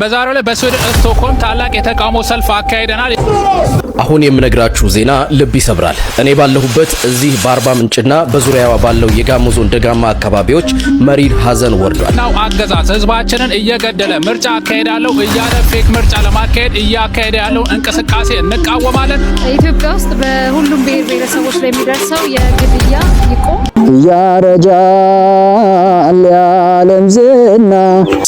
በዛሬው ላይ በስዊድን ስቶክሆልም ታላቅ የተቃውሞ ሰልፍ አካሂደናል። አሁን የምነግራችሁ ዜና ልብ ይሰብራል። እኔ ባለሁበት እዚህ በአርባ ምንጭና በዙሪያዋ ባለው የጋሞ ዞን ደጋማ አካባቢዎች መሪር ሀዘን ወርዷል። ናው አገዛዝ ህዝባችንን እየገደለ ምርጫ አካሄዳለሁ እያለ ፌክ ምርጫ ለማካሄድ እያካሄደ ያለው እንቅስቃሴ እንቃወማለን። ኢትዮጵያ ውስጥ በሁሉም ብሔር ብሔረሰቦች ላይ የሚደርሰው የግድያ ይቆም። ያረጃል ያለም ዝና።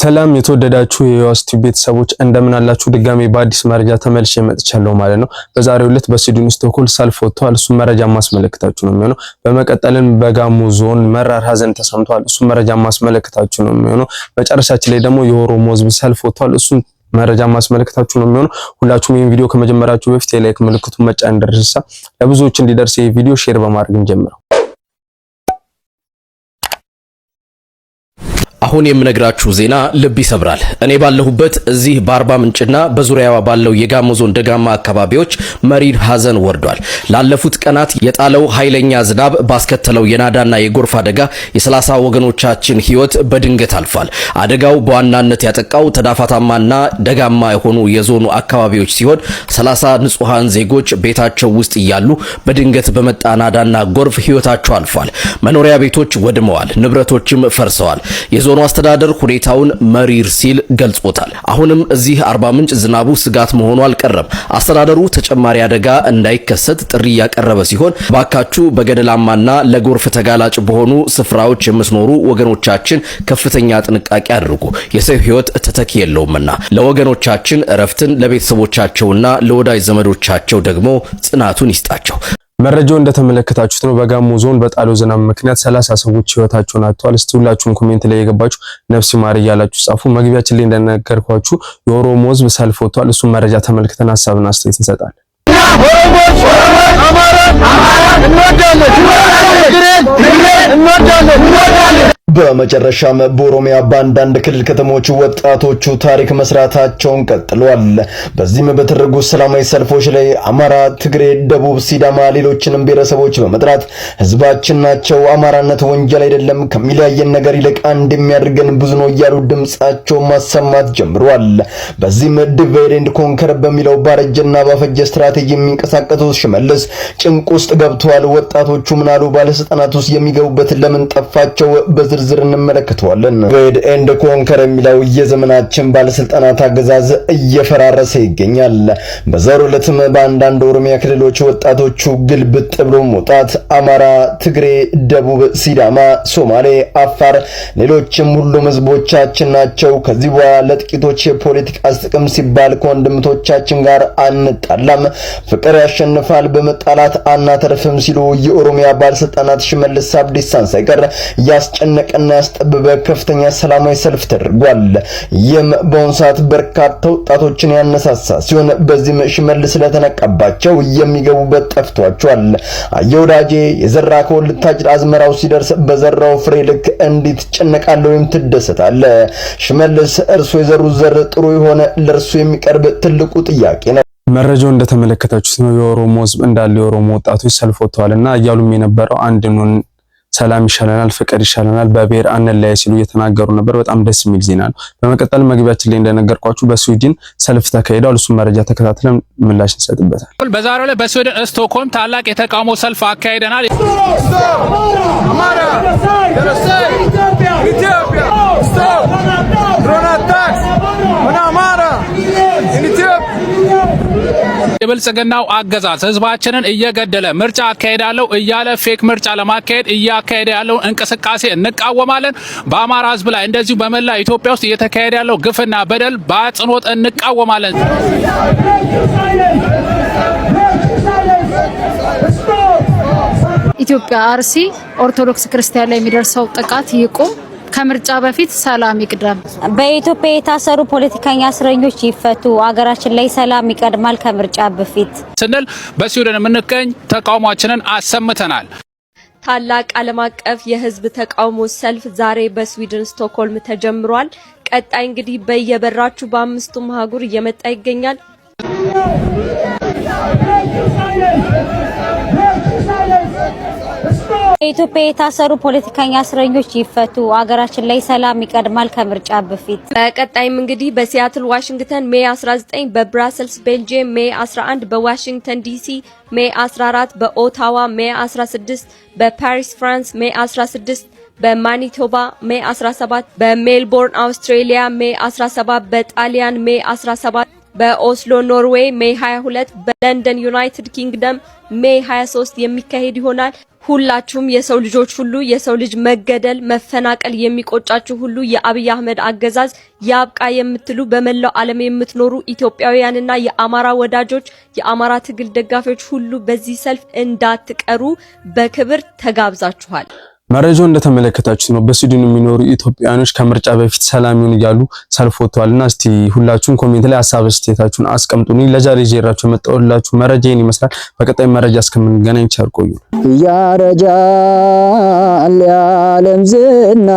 ሰላም የተወደዳችሁ የዋስቲ ቤተሰቦች እንደምን አላችሁ? ድጋሜ በአዲስ መረጃ ተመልሼ መጥቻለሁ ማለት ነው። በዛሬው ዕለት በስዊድን ስቶክሆልም ሰልፍ ወጥቷል። እሱ መረጃ ማስመለከታችሁ ነው የሚሆነው። በመቀጠልም በጋሞ ዞን መራር ሀዘን ተሰምቷል። እሱ መረጃ ማስመለከታችሁ ነው የሚሆነው። መጨረሻችን ላይ ደግሞ የኦሮሞ ህዝብ ሰልፍ ወጥቷል። እሱ መረጃ ማስመለከታችሁ ነው የሚሆነው። ሁላችሁም ይሄን ቪዲዮ ከመጀመራችሁ በፊት የላይክ ምልክቱን መጫን እንዳትረሳ። ለብዙዎች እንዲደርስ ይሄ ቪዲዮ ሼር በማድረግ እንጀምረው። አሁን የምነግራችሁ ዜና ልብ ይሰብራል። እኔ ባለሁበት እዚህ በአርባ ምንጭና በዙሪያዋ ባለው የጋሞ ዞን ደጋማ አካባቢዎች መሪር ሀዘን ወርዷል። ላለፉት ቀናት የጣለው ኃይለኛ ዝናብ ባስከተለው የናዳና የጎርፍ አደጋ የ30 ወገኖቻችን ህይወት በድንገት አልፏል። አደጋው በዋናነት ያጠቃው ተዳፋታማና ደጋማ የሆኑ የዞኑ አካባቢዎች ሲሆን 30 ንጹሃን ዜጎች ቤታቸው ውስጥ እያሉ በድንገት በመጣ ናዳና ጎርፍ ህይወታቸው አልፏል። መኖሪያ ቤቶች ወድመዋል፣ ንብረቶችም ፈርሰዋል። የዞኑ አስተዳደር ሁኔታውን መሪር ሲል ገልጾታል። አሁንም እዚህ አርባ ምንጭ ዝናቡ ስጋት መሆኑ አልቀረም። አስተዳደሩ ተጨማሪ አደጋ እንዳይከሰት ጥሪ ያቀረበ ሲሆን ባካችሁ በገደላማና ለጎርፍ ተጋላጭ በሆኑ ስፍራዎች የምትኖሩ ወገኖቻችን ከፍተኛ ጥንቃቄ አድርጉ። የሰው ህይወት ተተኪ የለውምና ለወገኖቻችን እረፍትን፣ ለቤተሰቦቻቸውና ለወዳጅ ዘመዶቻቸው ደግሞ ጽናቱን ይስጣቸው። መረጃው እንደተመለከታችሁት ነው። በጋሞ ዞን በጣለው ዝናብ ምክንያት 30 ሰዎች ህይወታቸውን አጥተዋል። እስቲ ሁላችሁም ኮሜንት ላይ የገባችሁ ነፍስ ይማር እያላችሁ ጻፉ። መግቢያችን ላይ እንደነገርኳችሁ የኦሮሞ ህዝብ ሰልፍ ወጥቷል። እሱም መረጃ ተመልክተን ሐሳብና አስተያየት እንሰጣለን። በመጨረሻም በኦሮሚያ በአንዳንድ ክልል ከተሞች ወጣቶቹ ታሪክ መስራታቸውን ቀጥለዋል። በዚህም በተደረጉ ሰላማዊ ሰልፎች ላይ አማራ፣ ትግሬ፣ ደቡብ፣ ሲዳማ ሌሎችንም ብሔረሰቦች በመጥራት ህዝባችን ናቸው፣ አማራነት ወንጀል አይደለም፣ ከሚለያየን ነገር ይልቅ አንድ የሚያደርገን ብዙ ነው እያሉ ድምጻቸው ማሰማት ጀምረዋል። በዚህም ዲቫይድ ኤንድ ኮንከር በሚለው ባረጀና ባፈጀ ስትራቴጂ የሚንቀሳቀሱት ሽመልስ ጭንቅ ውስጥ ገብተዋል። ወጣቶቹ ምናሉ? ባለስልጣናት ውስጥ የሚገቡበት ለምን ጠፋቸው? በዝርዝር እንመለከተዋለን። ዲቫይድ ኤንድ ኮንከር የሚለው የዘመናችን ባለስልጣናት አገዛዝ እየፈራረሰ ይገኛል። በዛሬው ዕለትም በአንዳንድ ኦሮሚያ ክልሎች ወጣቶቹ ግልብጥ ብሎ መውጣት አማራ፣ ትግሬ፣ ደቡብ፣ ሲዳማ፣ ሶማሌ፣ አፋር ሌሎችም ሁሉም ህዝቦቻችን ናቸው። ከዚህ በኋላ ለጥቂቶች የፖለቲካ ጥቅም ሲባል ከወንድምቶቻችን ጋር አንጣላም፣ ፍቅር ያሸንፋል፣ በመጣላት አናተርፍም ሲሉ የኦሮሚያ ባለስልጣናት ሽመልስ አብዲሳን ሳይቀር ያስጨነቀና ያስጠበበ ከፍተኛ ሰላማዊ ሰልፍ ተደርጓል። ይህም በአሁኑ ሰዓት በርካታ ወጣቶችን ያነሳሳ ሲሆን በዚህም ሽመልስ ስለተነቀባቸው የሚገቡበት ጠፍቷቸዋል። አየወዳጄ የዘራከው ልታጭድ አዝመራው ሲደርስ በዘራው ፍሬ ልክ እንዴት ትጨነቃለህ ወይም ትደሰታለህ? ሽመልስ እርሱ የዘሩት ዘር ጥሩ የሆነ ለእርሱ የሚቀርብ ትልቁ ጥያቄ ነው። መረጃው እንደተመለከታችሁት ነው። የኦሮሞ ህዝብ እንዳለ የኦሮሞ ወጣቶች ሰልፍ ወጥተዋልና እያሉም የነበረው አንድኑን ሰላም ይሻለናል፣ ፍቅር ይሻለናል፣ በብሔር አንለያይ ሲሉ እየተናገሩ ነበር። በጣም ደስ የሚል ዜና ነው። በመቀጠል መግቢያችን ላይ እንደነገርኳችሁ በስዊድን ሰልፍ ተካሂዷል። እሱ መረጃ ተከታትለን ምላሽ እንሰጥበታል። በዛሬው ላይ በስዊድን ስቶክሆልም ታላቅ የተቃውሞ ሰልፍ አካሂደናል። የብልጽግናው አገዛዝ ህዝባችንን እየገደለ ምርጫ አካሄዳለሁ እያለ ፌክ ምርጫ ለማካሄድ እያካሄደ ያለው እንቅስቃሴ እንቃወማለን። በአማራ ህዝብ ላይ እንደዚሁ በመላ ኢትዮጵያ ውስጥ እየተካሄደ ያለው ግፍና በደል በአጽንኦት እንቃወማለን። ኢትዮጵያ አርሲ ኦርቶዶክስ ክርስቲያን ላይ የሚደርሰው ጥቃት ይቁም። ከምርጫ በፊት ሰላም ይቅደም። በኢትዮጵያ የታሰሩ ፖለቲከኛ እስረኞች ይፈቱ። አገራችን ላይ ሰላም ይቀድማል ከምርጫ በፊት ስንል በስዊድን የምንገኝ ተቃውሟችንን አሰምተናል። ታላቅ ዓለም አቀፍ የህዝብ ተቃውሞ ሰልፍ ዛሬ በስዊድን ስቶክሆልም ተጀምሯል። ቀጣይ እንግዲህ በየበራችሁ በአምስቱም ሀገር እየመጣ ይገኛል። በኢትዮጵያ የታሰሩ ፖለቲከኛ እስረኞች ይፈቱ፣ አገራችን ላይ ሰላም ይቀድማል ከምርጫ በፊት። በቀጣይም እንግዲህ በሲያትል ዋሽንግተን ሜይ 19፣ በብራሰልስ ቤልጂየም ሜይ 11፣ በዋሽንግተን ዲሲ ሜይ 14፣ በኦታዋ ሜይ 16፣ በፓሪስ ፍራንስ ሜይ 16፣ በማኒቶባ ሜይ 17፣ በሜልቦርን አውስትራሊያ ሜይ 17፣ በጣሊያን ሜይ 17፣ በኦስሎ ኖርዌይ ሜይ 22፣ በለንደን ዩናይትድ ኪንግደም ሜይ 23 የሚካሄድ ይሆናል። ሁላችሁም የሰው ልጆች ሁሉ የሰው ልጅ መገደል መፈናቀል የሚቆጫችሁ ሁሉ የአብይ አህመድ አገዛዝ ያብቃ የምትሉ በመላው ዓለም የምትኖሩ ኢትዮጵያውያንና የአማራ ወዳጆች የአማራ ትግል ደጋፊዎች ሁሉ በዚህ ሰልፍ እንዳትቀሩ በክብር ተጋብዛችኋል። መረጃው እንደተመለከታችሁት ነው። በስዊድን የሚኖሩ ኢትዮጵያኖች ከምርጫ በፊት ሰላም ይሁን እያሉ ሰልፍ ወጥተዋልና እስቲ ሁላችሁም ኮሜንት ላይ ሀሳብ አስተያየታችሁን አስቀምጡልኝ። ለዛሬ ይዤላችሁ የመጣሁላችሁ መረጃ ይሄን ይመስላል። በቀጣይ መረጃ እስከምንገናኝ ቸር ቆዩ። ያረጃል የዓለም ዝና